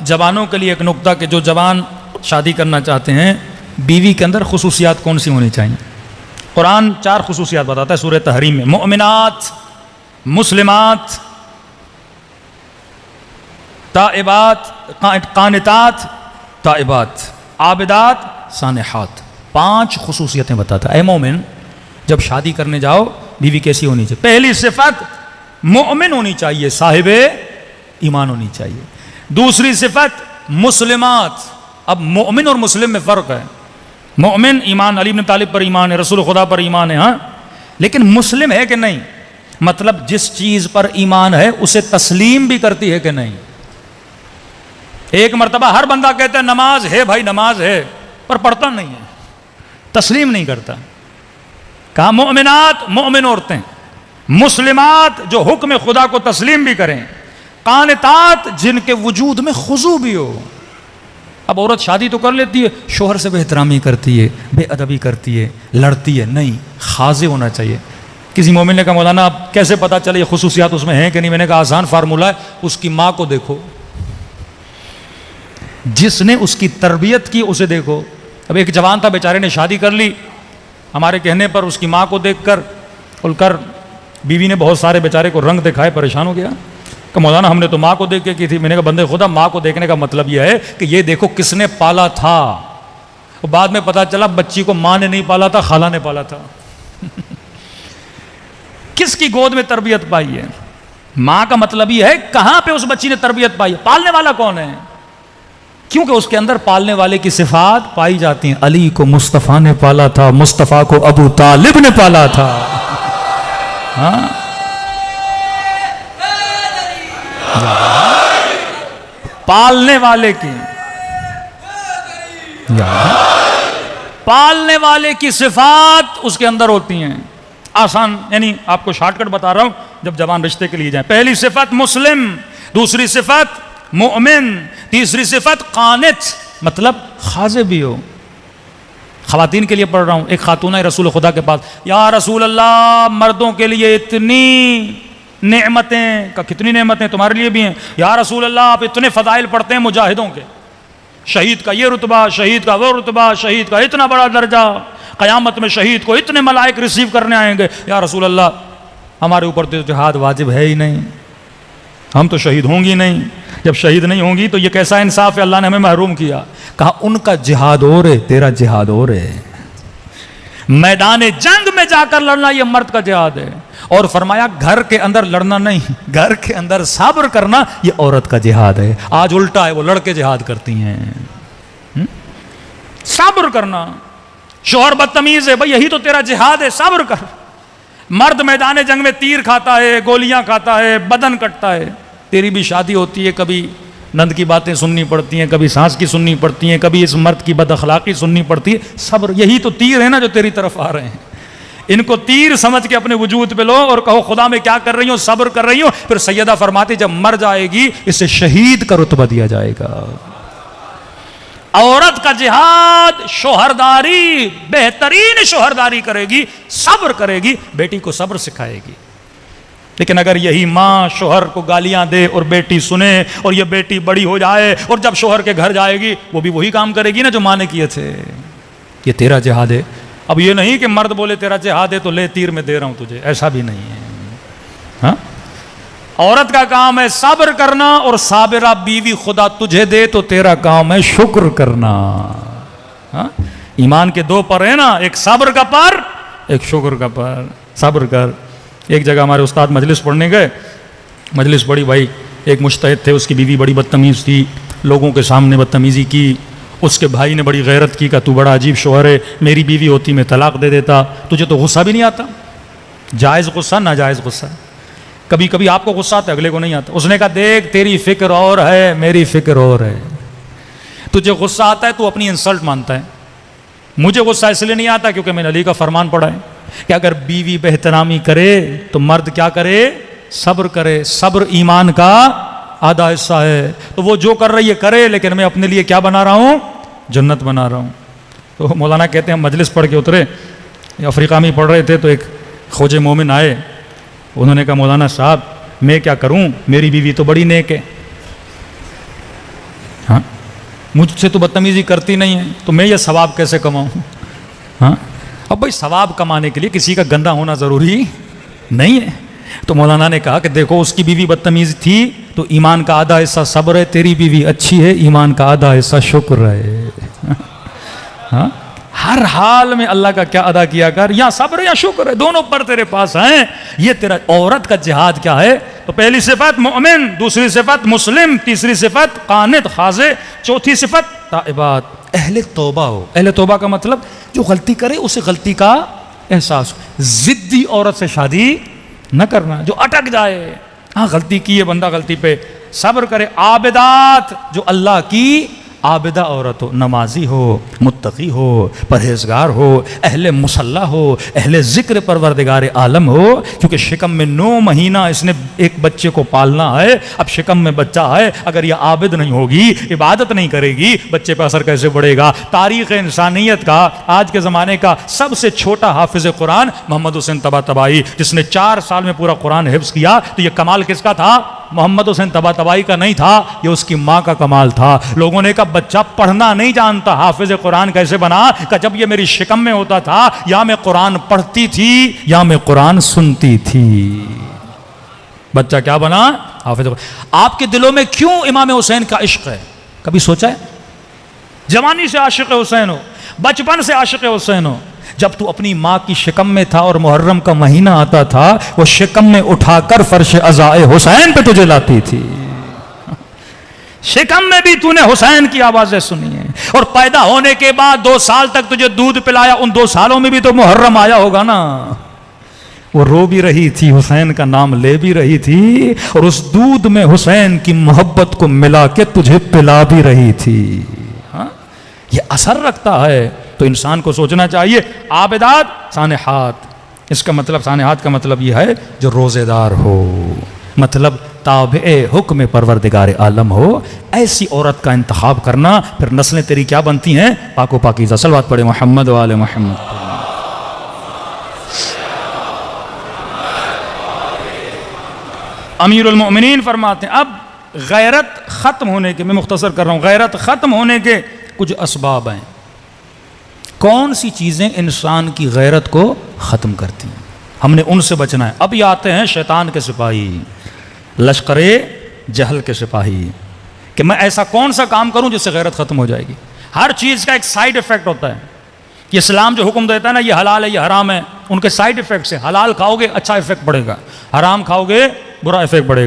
जवानों के लिए एक नुक्ता कि जो जवान शादी करना चाहते हैं, बीवी के अंदर खुसूसियात कौन सी होनी चाहिए। कुरान 4 खुसूसियात बताता है सूरह तहरीम में। मोमिनात, मुस्लिमात, ताइबात, कानितात, ताइबात, आबिदात, सानेहात, 5 खुसूसियतें बताता है। ए मोमिन, जब शादी करने जाओ बीवी कैसी होनी चाहिए। पहली सिफत मोमिन होनी चाहिए, साहिबे ईमान होनी चाहिए। दूसरी सिफत मुस्लिमात। अब मोमिन और मुस्लिम में फ़र्क है। मोमिन ईमान, अली इब्न तालिब पर ईमान है, रसूल खुदा पर ईमान है, हाँ, लेकिन मुस्लिम है कि नहीं, मतलब जिस चीज़ पर ईमान है उसे तस्लीम भी करती है कि नहीं। एक मर्तबा हर बंदा कहता है नमाज है भाई, नमाज है, पर पढ़ता नहीं है, तस्लीम नहीं करता। कहा मोमिनात, मोमिन औरतें, मुस्लिमात जो हुक्म खुदा को तस्लीम भी करें, कानितात जिनके वजूद में खुजू भी हो। अब औरत शादी तो कर लेती है, शोहर से बेहतरामी करती है, बेअदबी करती है, लड़ती है, नहीं, खाज़े होना चाहिए। किसी मोमिन ने कहा मौलाना अब कैसे पता चले ये खुसूसियात उसमें हैं कि नहीं। मैंने कहा आसान फार्मूला है, उसकी माँ को देखो, जिसने उसकी तरबियत की उसे देखो। अब एक जवान था, बेचारे ने शादी कर ली, हमारे कहने पर उसकी माँ को देखकर उलकर बीवी ने बहुत सारे बेचारे को रंग दिखाए, परेशान हो गया कि मौलाना हमने तो माँ को देख के की थी। मैंने कहा बंदे खुदा, माँ को देखने का मतलब यह है कि ये देखो किसने पाला था। और बाद में पता चला बच्ची को माँ ने नहीं पाला था, खाला ने पाला था। किसकी गोद में तरबियत पाई है। माँ का मतलब यह है कहां पे उस बच्ची ने तरबियत पाई है, पालने वाला कौन है, क्योंकि उसके अंदर पालने वाले की सिफात पाई जाती हैं। अली को मुस्तफ़ा ने पाला था, मुस्तफ़ा को अबू तालिब ने पाला था। हाँ, पालने वाले की, पालने वाले की सिफात उसके अंदर होती हैं। आसान, यानी आपको शॉर्टकट बता रहा हूं, जब जवान रिश्ते के लिए जाए। पहली सिफत मुस्लिम, दूसरी सिफत मोमिन, तीसरी सिफत कानित, मतलब खाज़े भी हो। खवातीन के लिए पढ़ रहा हूं। एक खातून है रसूल खुदा के पास, या रसूल अल्लाह मर्दों के लिए इतनी नेमतें, का कितनी नेमतें तुम्हारे लिए भी हैं। या रसूल अल्लाह आप इतने फ़ज़ाइल पढ़ते हैं मुजाहिदों के, शहीद का ये रुतबा, शहीद का वो रुतबा, शहीद का इतना बड़ा दर्जा, क़यामत में शहीद को इतने मलाइक रिसीव करने आएंगे। या रसूल अल्लाह हमारे ऊपर तो जिहाद वाजिब है ही नहीं, हम तो शहीद होंगी नहीं। जब शहीद नहीं होंगी तो ये कैसा इंसाफ है, अल्लाह ने हमें महरूम किया। कहा उनका जिहाद और है, तेरा जिहाद और है। मैदान जंग में जाकर लड़ना ये मर्द का जिहाद है। और फरमाया घर के अंदर लड़ना नहीं, घर के अंदर सब्र करना ये औरत का जिहाद है। आज उल्टा है, वो लड़के जिहाद करती हैं। सब्र करना, शोहर बदतमीज है भाई, यही तो तेरा जिहाद है, सब्र कर। मर्द मैदान जंग में तीर खाता है, गोलियां खाता है, बदन कटता है। तेरी भी शादी होती है, कभी नंद की बातें सुननी पड़ती हैं, कभी सास की सुननी पड़ती हैं, कभी इस मर्द की बदअखलाकी सुननी पड़ती है। सब्र, यही तो तीर है ना जो तेरी तरफ आ रहे हैं। इनको तीर समझ के अपने वजूद पे लो और कहो खुदा मैं क्या कर रही हूँ, सब्र कर रही हूँ। फिर सैयदा फरमाती जब मर जाएगी इसे शहीद का रुतबा दिया जाएगा। औरत का जिहाद शोहरदारी, बेहतरीन शोहरदारी करेगी, सब्र करेगी, बेटी को सब्र सिखाएगी। लेकिन अगर यही माँ शोहर को गालियां दे और बेटी सुने और ये बेटी बड़ी हो जाए और जब शोहर के घर जाएगी वो भी वही काम करेगी ना जो माँ ने किए थे, ये तेरा जिहाद है। अब ये नहीं कि मर्द बोले तेरा जिहाद है तो ले तीर में दे रहा हूं तुझे, ऐसा भी नहीं है। हाँ? औरत का काम है सब्र करना, और साबिरा बीवी खुदा तुझे दे तो तेरा काम है शुक्र करना। हाँ? ईमान के 2 पर है ना, एक सब्र का पर, एक शुक्र का पर। सब्र कर। एक जगह हमारे उस्ताद मजलिस पढ़ने गए, मजलिस पढ़ी भाई, एक मुज्तहिद थे, उसकी बीवी बड़ी बदतमीज़ थी, लोगों के सामने बदतमीज़ी की। उसके भाई ने बड़ी गैरत की, का तू बड़ा अजीब शोहर है, मेरी बीवी होती मैं तलाक दे देता, तुझे तो गुस्सा भी नहीं आता। जायज़ गुस्सा, नाजायज़ गुस्सा। कभी कभी आपको गुस्सा आता है, अगले को नहीं आता। उसने कहा देख तेरी फिक्र और है, मेरी फिक्र और है। तुझे गुस्सा आता है तू अपनी इंसल्ट मानता है, मुझे गुस्सा इसलिए नहीं आता क्योंकि मैंने अली का फरमान पढ़ा है कि अगर बीवी बेहतरामी करे तो मर्द क्या करे, सब्र करे। सब्र ईमान का आधा हिस्सा है। तो वो जो कर रही है करे, लेकिन मैं अपने लिए क्या बना रहा हूँ, जन्नत बना रहा हूँ। तो मौलाना कहते हैं मजलिस पढ़ के उतरे, अफ्रीका में पढ़ रहे थे, तो एक खोजे मोमिन आए, उन्होंने कहा मौलाना साहब मैं क्या करूँ, मेरी बीवी तो बड़ी नेक है। मुझसे तो बदतमीजी करती नहीं है, तो मैं ये सवाब कैसे कमाऊं? हाँ, अब भाई सवाब कमाने के लिए किसी का गंदा होना ज़रूरी नहीं है। तो मौलाना ने कहा कि देखो उसकी बीवी बदतमीज थी तो ईमान का आधा हिस्सा सब्र है, तेरी बीवी अच्छी है, ईमान का आधा हिस्सा शुक्र है। हाँ, हर हाल में अल्लाह का क्या अदा किया कर, या सब्र या शुक्र है, दोनों पर तेरे पास हैं। ये तेरा औरत का जिहाद क्या है? तो पहली सिफत मोमिन, दूसरी सिफत मुस्लिम, तीसरी सिफत कानित खाज़े, चौथी सिफत ताइबात, अहले तौबा हो। अहले तौबा का मतलब जो गलती करे उसे गलती का एहसास हो। जिद्दी औरत से शादी न करना जो अटक जाए, हाँ गलती की है बंदा, गलती पे सब्र करे। आबिदात, जो अल्लाह की आबिदा औरत हो, नमाजी हो, मुत्तकी हो, परहेजगार हो, अहले मुसल्ला हो, अहले ज़िक्र परवरदिगार आलम हो। क्योंकि शिकम में 9 महीना इसने एक बच्चे को पालना है। अब शिकम में बच्चा है, अगर यह आबिद नहीं होगी, इबादत नहीं करेगी, बच्चे पर असर कैसे पड़ेगा? तारीख़ इंसानियत का, आज के ज़माने का सबसे छोटा हाफिज़ कुरान मोहम्मद हुसैन तबातबाई, जिसने 4 साल में पूरा कुरान हिफ्ज़ किया। तो यह कमाल किसका था? मोहम्मद हुसैन तबातबाई का नहीं था, यह उसकी माँ का कमाल था। लोगों ने कहा बच्चा पढ़ना नहीं जानता, हाफिज कुरान कैसे बना? का जब ये मेरी शिकम में होता था, या मैं कुरान पढ़ती थी या मैं कुरान सुनती थी। बच्चा क्या बना? हाफिज। आपके दिलों में क्यों इमाम हुसैन का इश्क है? कभी सोचा है? जवानी से आशिक हुसैन हो, बचपन से आशिक हुसैन हो। जब तू अपनी माँ की शिकम में था और मुहर्रम का महीना आता था, वो शिकम में उठाकर फर्श अज़ाए हुसैन पे तुझे लाती थी। शिकम में भी तूने हुसैन की आवाजें सुनी है। और पैदा होने के बाद 2 साल तक तुझे दूध पिलाया, उन 2 सालों में भी तो मुहर्रम आया होगा ना। वो रो भी रही थी, हुसैन का नाम ले भी रही थी, और उस दूध में हुसैन की मोहब्बत को मिला के तुझे पिला भी रही थी। हाँ, ये असर रखता है। तो इंसान को सोचना चाहिए। आबिदात सानेहात, इसका मतलब सानेहात का मतलब यह है जो रोजेदार हो, मतलब ताबे हुक्म परवरदिगार आलम हो। ऐसी औरत का इंतखाब करना, फिर नस्लें तेरी क्या बनती हैं? पाको पाकीज़ा। सलवात पढ़े मोहम्मद वाले मोहम्मद। अमीरुल मोमिनीन फरमाते हैं, अब गैरत ख़त्म होने के, मैं मुख्तसर कर रहा हूँ, गैरत ख़त्म होने के कुछ असबाब हैं। कौन सी चीज़ें इंसान की गैरत को ख़त्म करती हैं? हमने उनसे बचना है। अब ये आते हैं शैतान के सिपाही, लश्करे जहल के सिपाही, कि मैं ऐसा कौन सा काम करूं जिससे गैरत ख़त्म हो जाएगी। हर चीज़ का एक साइड इफ़ेक्ट होता है कि इस्लाम जो हुक्म देता है ना, ये हलाल है, ये हराम है, उनके साइड इफ़ेक्ट्स है। हलाल खाओगे अच्छा इफ़ेक्ट पड़ेगा, हराम खाओगे बुरा इफ़ेक्ट पड़ेगा।